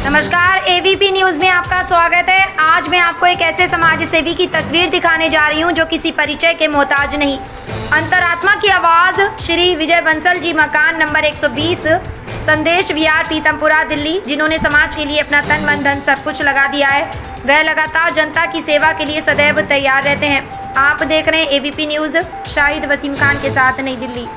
नमस्कार, ABP news में आपका स्वागत है। आज मैं आपको एक ऐसे समाज सेवी की तस्वीर दिखाने जा रही हूं जो किसी परिचय के मोहताज नहीं। अंतरात्मा की आवाज श्री विजय बंसल जी, मकान नंबर 120, संदेश विहार, पीतमपुरा, दिल्ली, जिन्होंने समाज के लिए अपना तन मन धन सब कुछ लगा दिया है। वह लगातार जनता की सेवा के लिए सदैव तैयार रहते हैं। आप देख रहे हैं एबीपी न्यूज। शाहिद वसीम खान के साथ, नई दिल्ली।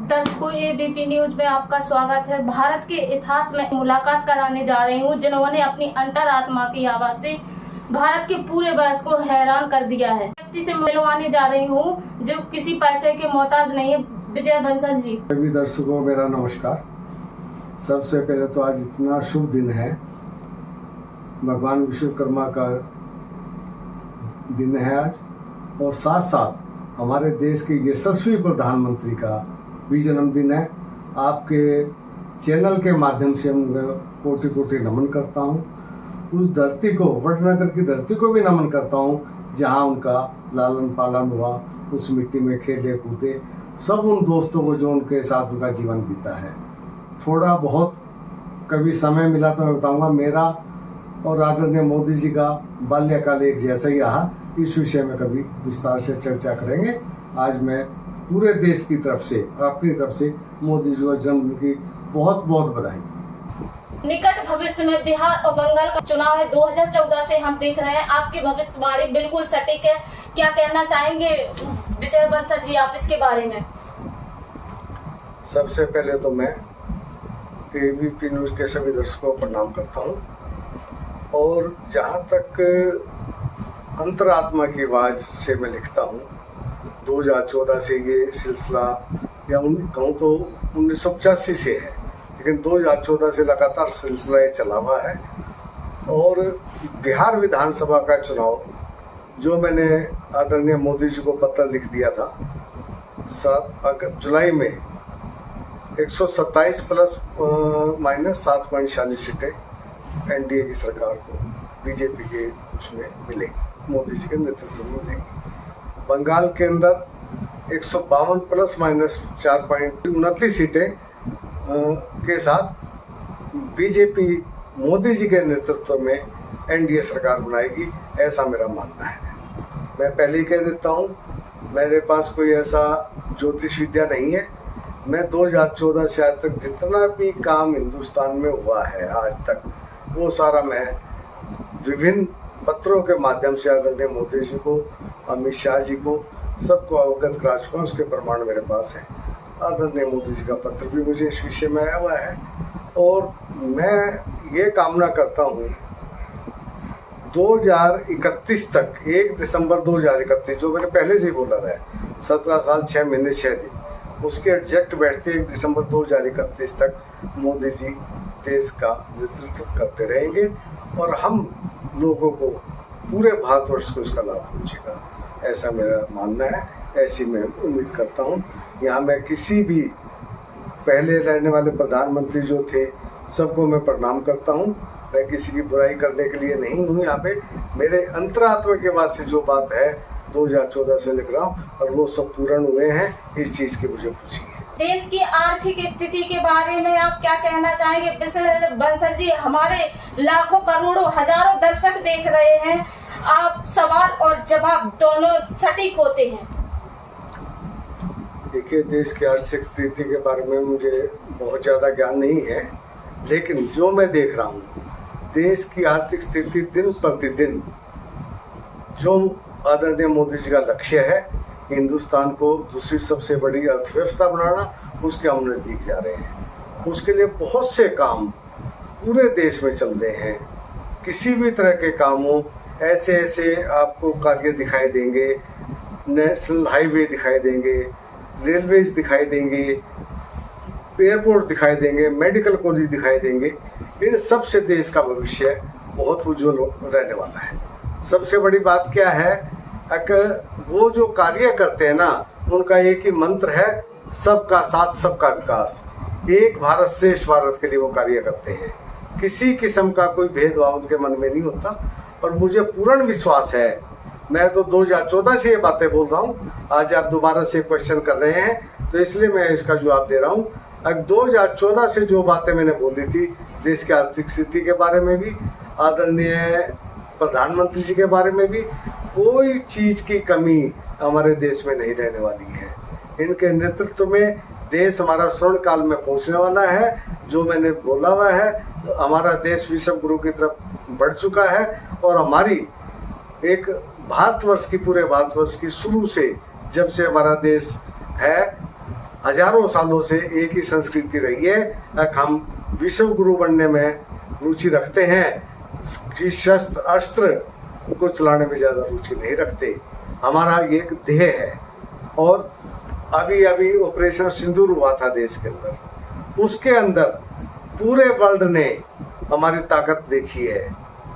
दर्शकों, एबीपी न्यूज में आपका स्वागत है। भारत के इतिहास में मुलाकात कराने जा रही हूँ जिन्होंने अपनी अंतरात्मा की आवाज से भारत के पूरे वर्ष को हैरान कर दिया है। व्यक्ति से मिलवाने जा रही हूँ जो किसी परिचय के मोहताज नहीं है, विजय बंसल जी। सभी दर्शकों मेरा नमस्कार। सबसे पहले तो आज इतना शुभ दिन है, भगवान विश्वकर्मा का दिन है आज, और साथ साथ हमारे देश के यशस्वी प्रधानमंत्री का भी जन्मदिन है। आपके चैनल के माध्यम से हम कोटि कोटि नमन करता हूँ। उस धरती को, वडनगर की धरती को भी नमन करता हूँ जहाँ उनका लालन पालन हुआ, उस मिट्टी में खेले कूदे। सब उन दोस्तों को जो उनके साथ उनका जीवन बीता है। थोड़ा बहुत कभी समय मिला तो मैं बताऊँगा। मेरा और आदरणीय मोदी जी का बाल्यकाल एक जैसा ही रहा। इस विषय में कभी विस्तार से चर्चा करेंगे। आज मैं पूरे देश की तरफ से और अपनी तरफ से मोदी जी को जन्मदिन की बहुत बहुत बधाई। निकट भविष्य में बिहार और बंगाल का चुनाव है 2014 से हम देख रहे हैं। आपकी भविष्यवाणी बिल्कुल सटीक है। क्या कहना चाहेंगे विजय बंसल जी आप इसके बारे में? सबसे पहले तो मैं एबीपी न्यूज के सभी दर्शकों को प्रणाम करता हूँ। और जहाँ तक अंतरात्मा की आवाज़ से मैं लिखता हूँ, 2014 से ये सिलसिला, या कहूँ तो 1985 से है, लेकिन 2014 से लगातार सिलसिला ये चला हुआ है। और बिहार विधानसभा का चुनाव जो मैंने आदरणीय मोदी जी को पत्र लिख दिया था 7 जुलाई में, 127 प्लस माइनस 7.46 सीटें एनडीए की सरकार को, बीजेपी के उसमें मिलेगी, मोदी जी के नेतृत्व में मिलेगी। बंगाल के अंदर 152 प्लस माइनस 4.29 सीटें के साथ बीजेपी मोदी जी के नेतृत्व में एनडीए सरकार बनाएगी, ऐसा मेरा मानना है। मैं पहले ही कह देता हूँ, मेरे पास कोई ऐसा ज्योतिष विद्या नहीं है। मैं 2014 से आज तक जितना भी काम हिंदुस्तान में हुआ है आज तक, वो सारा मैं विभिन्न पत्रों के माध्यम से आदरणीय मोदी जी को, अमित शाह जी को, सबको अवगत करा चुका। उसके प्रमाण मेरे पास है। आदरणीय मोदी जी का पत्र भी मुझे इस विषय में आया हुआ है। और मैं ये कामना करता हूँ 2031 तक, 1 दिसंबर 2031, जो मैंने पहले से ही बोला था, 17 साल 6 महीने 6 दिन, उसके एग्जैक्ट बैठते 1 दिसंबर 2031 तक मोदी जी देश का नेतृत्व करते रहेंगे और हम लोगों को, पूरे भारतवर्ष को इसका लाभ पहुंचेगा, ऐसा मेरा मानना है। ऐसी मैं उम्मीद करता हूं। यहाँ मैं किसी भी पहले रहने वाले प्रधानमंत्री जो थे सबको मैं प्रणाम करता हूं। मैं किसी की बुराई करने के लिए नहीं हूँ यहाँ पे। मेरे अंतरात्मा के वास्ते जो बात है 2014 से लिख रहा हूँ, और वो सब पूर्ण हुए हैं। इस चीज़ की मुझे खुशी है। देश की आर्थिक स्थिति के बारे में आप क्या कहना चाहेंगे विजय बंसल जी? हमारे लाखों करोड़ों हजारों दर्शक देख रहे हैं। आप सवाल और जवाब दोनों सटीक होते हैं। देखिए, देश की आर्थिक स्थिति के बारे में मुझे बहुत ज़्यादा ज्ञान नहीं है, लेकिन जो मैं देख रहा हूँ, देश की आर्थिक स्थिति दिन प्रतिदिन, जो आदरणीय मोदी जी का लक्ष्य है हिंदुस्तान को दूसरी सबसे बड़ी अर्थव्यवस्था बनाना, उसके हम नज़दीक जा रहे हैं। उसके लिए बहुत से काम पूरे देश में चल रहे हैं। किसी भी तरह के कामों, ऐसे ऐसे आपको कार्य दिखाई देंगे, नेशनल हाईवे दिखाई देंगे, रेलवेज दिखाई देंगे, एयरपोर्ट दिखाई देंगे, मेडिकल कॉलेज दिखाई देंगे। इन सब से देश का भविष्य बहुत उज्जवल रहने वाला है। सबसे बड़ी बात क्या है, अगर वो जो कार्य करते हैं ना, उनका एक ही मंत्र है, सबका साथ सबका विकास। एक भारत श्रेष्ठ भारत के लिए वो कार्य करते हैं। किसी किस्म का कोई भेदभाव उनके मन में नहीं होता। और मुझे पूर्ण विश्वास है, मैं तो 2014 से ये बातें बोल रहा हूँ, आज आप दोबारा से क्वेश्चन कर रहे हैं तो इसलिए मैं इसका जवाब दे रहा हूँ। अब 2014 से जो बातें मैंने बोली थी देश की आर्थिक स्थिति के बारे में भी, आदरणीय प्रधानमंत्री जी के बारे में भी, कोई चीज़ की कमी हमारे देश में नहीं रहने वाली है। इनके नेतृत्व में देश हमारा स्वर्ण काल में पहुंचने वाला है। जो मैंने बोला हुआ है, हमारा देश विश्व गुरु की तरफ बढ़ चुका है और हमारी एक भारतवर्ष की, पूरे भारतवर्ष की शुरू से, जब से हमारा देश है, हजारों सालों से एक ही संस्कृति रही है। हम विश्व गुरु बनने में रुचि रखते हैं, कि शस्त्र अस्त्र को चलाने में ज़्यादा रुचि नहीं रखते। हमारा एक ध्येय है। और अभी अभी ऑपरेशन सिंदूर हुआ था देश के अंदर, उसके अंदर पूरे वर्ल्ड ने हमारी ताकत देखी है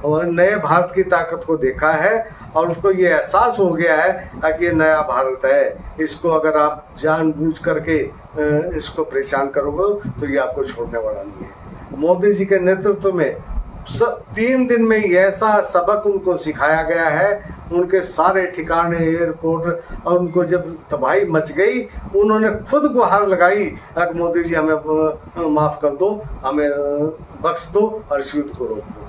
और नए भारत की ताकत को देखा है और उसको ये एहसास हो गया है कि ये नया भारत है। इसको अगर आप जानबूझ करके इसको परेशान करोगे तो ये आपको छोड़ने वाला नहीं है। मोदी जी के नेतृत्व में 3 दिन में ही ऐसा सबक उनको सिखाया गया है। उनके सारे ठिकाने, एयरपोर्ट, और उनको जब तबाही मच गई, उन्होंने खुद गुहार लगाई कि मोदी जी हमें माफ़ कर दो, हमें बख्श दो और इस युद्ध को रोक दो।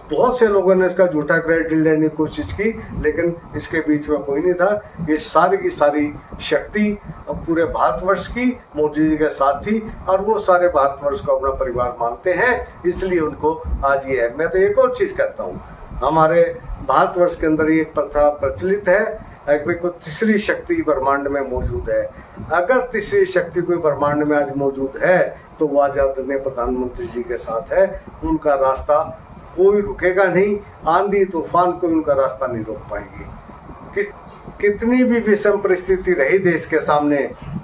बहुत से लोगों ने इसका झूठा क्रेडिट लेने की कोशिश की, लेकिन इसके बीच में कोई नहीं था। ये सारी की सारी शक्ति पूरे भारतवर्ष की मोदी जी के साथ थी और वो सारे भारतवर्ष को अपना परिवार मानते हैं, इसलिए उनको आज ये है। मैं तो एक और चीज़ कहता हूँ, हमारे भारतवर्ष के अंदर ये प्रथा प्रचलित है कि कोई तीसरी शक्ति ब्रह्मांड में मौजूद है। अगर तीसरी शक्ति कोई ब्रह्मांड में आज मौजूद है तो वो आज आदरणीय प्रधानमंत्री जी के साथ है। उनका रास्ता कोई रुकेगा नहीं, आंधी तूफान कोई उनका रास्ता नहीं रोक पाएंगे। कितनी भी विषम परिस्थिति रही देश के सामने,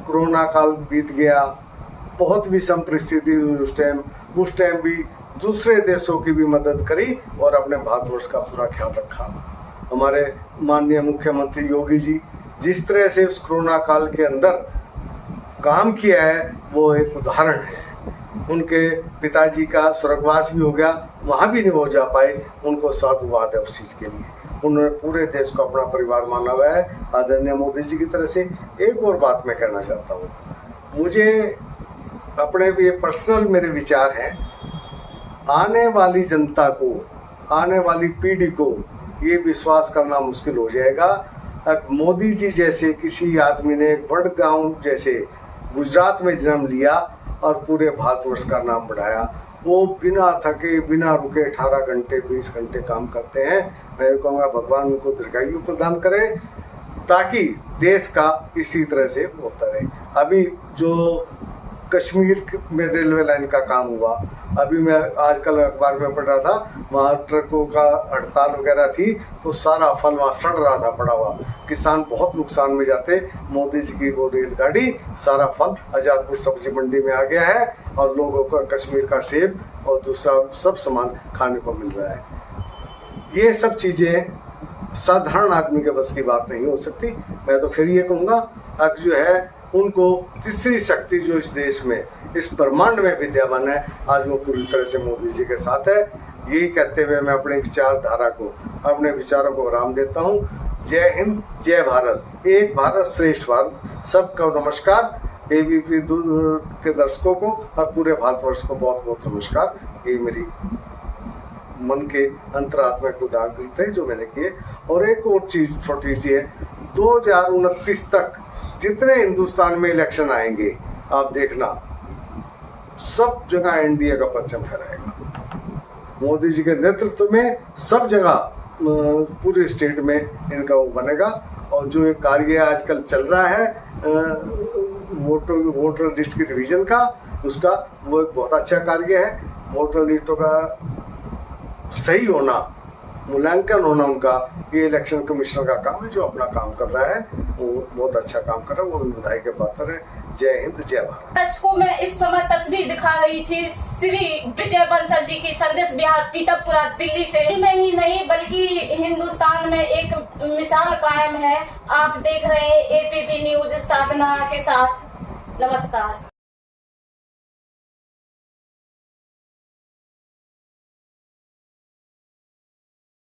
कोरोना काल बीत गया, बहुत विषम परिस्थिति उस टाइम भी दूसरे देशों की भी मदद करी और अपने भारतवर्ष का पूरा ख्याल रखा। हमारे माननीय मुख्यमंत्री योगी जी जिस तरह से उस कोरोना काल के अंदर काम किया है वो एक उदाहरण है। उनके पिताजी का स्वर्गवास भी हो गया, वहाँ भी नहीं हो जा पाए, उनको साधुवाद है उस चीज़ के लिए। उन्होंने पूरे देश को अपना परिवार माना हुआ है आदरणीय मोदी जी की तरह से। एक और बात मैं कहना चाहता हूँ, मुझे अपने भी पर्सनल मेरे विचार हैं, आने वाली जनता को, आने वाली पीढ़ी को ये विश्वास करना मुश्किल हो जाएगा मोदी जी जैसे किसी आदमी ने वडगांव जैसे गुजरात में जन्म लिया और पूरे भारतवर्ष का नाम बढ़ाया। वो बिना थके बिना रुके 18 घंटे 20 घंटे काम करते हैं। मैं कहूँगा भगवान उनको दीर्घायु प्रदान करे ताकि देश का इसी तरह से होता रहे। अभी जो कश्मीर में रेलवे लाइन का काम हुआ, अभी मैं आजकल अखबार में पढ़ रहा था, वहाँ ट्रकों का हड़ताल वगैरह थी तो सारा फल वहाँ सड़ रहा था पड़ा हुआ, किसान बहुत नुकसान में जाते। मोदी जी की वो रेलगाड़ी सारा फल आजादपुर सब्जी मंडी में आ गया है और लोगों को कश्मीर का सेब और दूसरा सब सामान खाने को मिल रहा है। ये सब चीज़ें साधारण आदमी के बस की बात नहीं हो सकती। मैं तो फिर ये कहूँगा अब जो है उनको तीसरी शक्ति जो इस देश में, इस ब्रह्मांड में विद्यमान है, आज वो पूरी तरह से मोदी जी के साथ है। यही कहते हुए मैं अपने विचारधारा को, अपने विचारों को विराम देता हूँ। जय हिंद, जय भारत, एक भारत श्रेष्ठ भारत। सबको नमस्कार। एबीपी के दर्शकों को और पूरे भारतवर्ष को बहुत बहुत नमस्कार। ये मेरी मन के अंतरात्मा को उदाहरण थे जो मैंने किए। और एक और चीज़ छोटी सी है, 2029 तक जितने हिंदुस्तान में इलेक्शन आएंगे आप देखना, सब जगह एनडीए का परचम फहराएगा। मोदी जी के नेतृत्व में सब जगह पूरे स्टेट में इनका वो बनेगा। और जो एक कार्य आजकल चल रहा है वोटर लिस्ट की रिवीजन का, उसका वो एक बहुत अच्छा कार्य है। वोटर लिस्टों का सही होना, मूल्यांकन होना उनका, ये इलेक्शन कमिश्नर का काम है जो अपना काम कर रहा है, वो बहुत अच्छा काम कर रहा है, वो भी बधाई के पात्र है। जय हिंद, जय भारत। दर्शकों में इस समय तस्वीर दिखा रही थी श्री विजय बंसल जी की संदेश विहार पीतमपुरा दिल्ली से। में ही नहीं बल्कि हिंदुस्तान में एक मिसाल कायम है। आप देख रहे हैं एबीपी न्यूज साधना के साथ। नमस्कार।